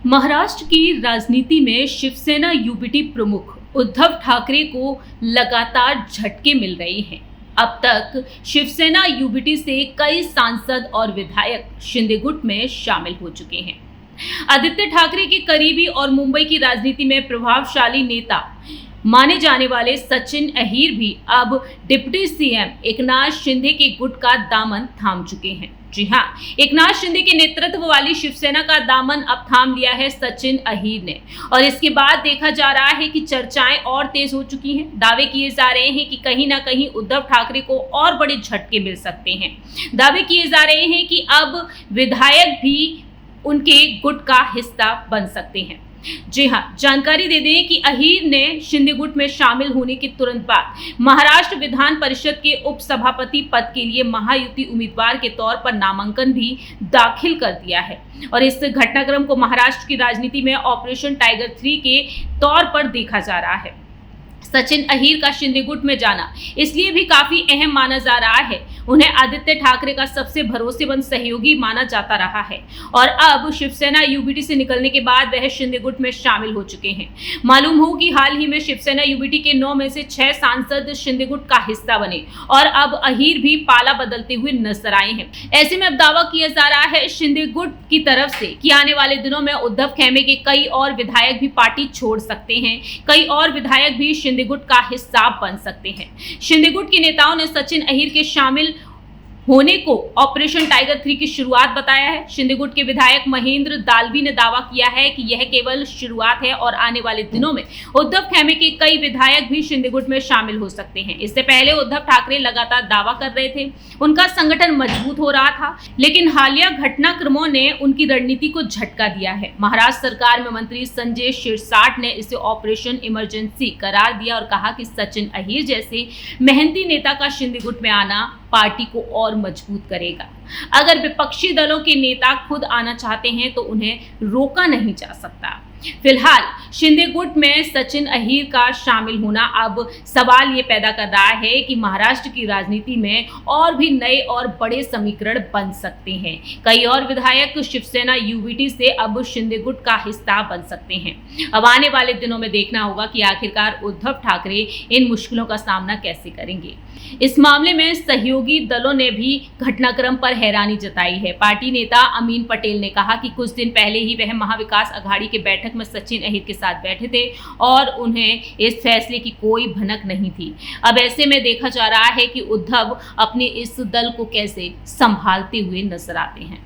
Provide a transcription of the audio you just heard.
महाराष्ट्र की राजनीति में शिवसेना यूबीटी प्रमुख उद्धव ठाकरे को लगातार झटके मिल रहे हैं। अब तक शिवसेना यूबीटी से कई सांसद और विधायक शिंदे गुट में शामिल हो चुके हैं। आदित्य ठाकरे के करीबी और मुंबई की राजनीति में प्रभावशाली नेता माने जाने वाले सचिन अहीर भी अब डिप्टी सीएम एकनाथ शिंदे के गुट का दामन थाम चुके हैं। जी हां, एकनाथ शिंदे के नेतृत्व वाली शिवसेना का दामन अब थाम लिया है सचिन अहीर ने, और इसके बाद देखा जा रहा है कि चर्चाएं और तेज हो चुकी हैं। दावे किए जा रहे हैं कि कहीं ना कहीं उद्धव ठाकरे को और बड़े झटके मिल सकते हैं। दावे किए जा रहे हैं कि अब विधायक भी उनके गुट का हिस्सा बन सकते हैं। जी हां, जानकारी दे दें कि अहीर ने शिंदे गुट में शामिल होने के तुरंत बाद महाराष्ट्र विधान परिषद के उपसभापति पद के लिए महायुति उम्मीदवार के तौर पर नामांकन भी दाखिल कर दिया है, और इस घटनाक्रम को महाराष्ट्र की राजनीति में ऑपरेशन टाइगर 3 के तौर पर देखा जा रहा है। सचिन अहीर का शिंदे गुट में जाना इसलिए भी काफी अहम माना जा रहा है। उन्हें आदित्य ठाकरे का सबसे भरोसेमंद सहयोगी माना जाता रहा है, और अब शिवसेना यूबीटी से निकलने के बाद वह शिंदे गुट में शामिल हो चुके हैं। मालूम हो कि हाल ही में शिवसेना यूबीटी के 9 में से 6 सांसद शिंदे गुट का हिस्सा बने, और अब अहीर भी पाला बदलते हुए नजर आए हैं। ऐसे में अब दावा किया जा रहा है शिंदे गुट की तरफ से कि आने वाले दिनों में उद्धव खेमे के कई और विधायक भी पार्टी छोड़ सकते हैं। कई और विधायक भी शिंदे गुट का हिस्सा बन सकते हैं। शिंदे गुट के नेताओं ने सचिन अहीर के शामिल होने को ऑपरेशन टाइगर 3 की शुरुआत बताया है। शिंदे गुट के विधायक महेंद्र दालवी ने दावा किया है कि यह केवल शुरुआत है और आने वाले दिनों में उद्धव खेमे के कई विधायक भी शिंदे गुट में शामिल हो सकते हैं। इससे पहले उद्धव ठाकरे लगातार दावा कर रहे थे, उनका संगठन मजबूत हो रहा था, लेकिन हालिया घटनाक्रमों ने उनकी रणनीति को झटका दिया है। महाराष्ट्र सरकार में मंत्री संजय शिरसाट ने इसे ऑपरेशन इमरजेंसी करार दिया और कहा कि सचिन अहीर जैसे मेहनती नेता का शिंदे गुट में आना पार्टी को और मजबूत करेगा। अगर विपक्षी दलों के नेता खुद आना चाहते हैं तो उन्हें रोका नहीं जा सकता। फिलहाल शिंदे गुट में सचिन अहीर का शामिल होना अब सवाल ये पैदा कर रहा है कि महाराष्ट्र की राजनीति में और भी नए और बड़े समीकरण बन सकते हैं। कई और विधायक शिवसेना यूबीटी से अब शिंदे गुट का हिस्सा बन सकते हैं। अब आने वाले दिनों में देखना होगा कि आखिरकार उद्धव ठाकरे इन मुश्किलों का सामना कैसे करेंगे। इस मामले में सहयोगी दलों ने भी घटनाक्रम पर हैरानी जताई है। पार्टी नेता अमीन पटेल ने कहा कि कुछ दिन पहले ही वह महाविकास अघाड़ी के बैठक में सचिन अहीर के साथ बैठे थे और उन्हें इस फैसले की कोई भनक नहीं थी। अब ऐसे में देखा जा रहा है कि उद्धव अपने इस दल को कैसे संभालते हुए नजर आते हैं।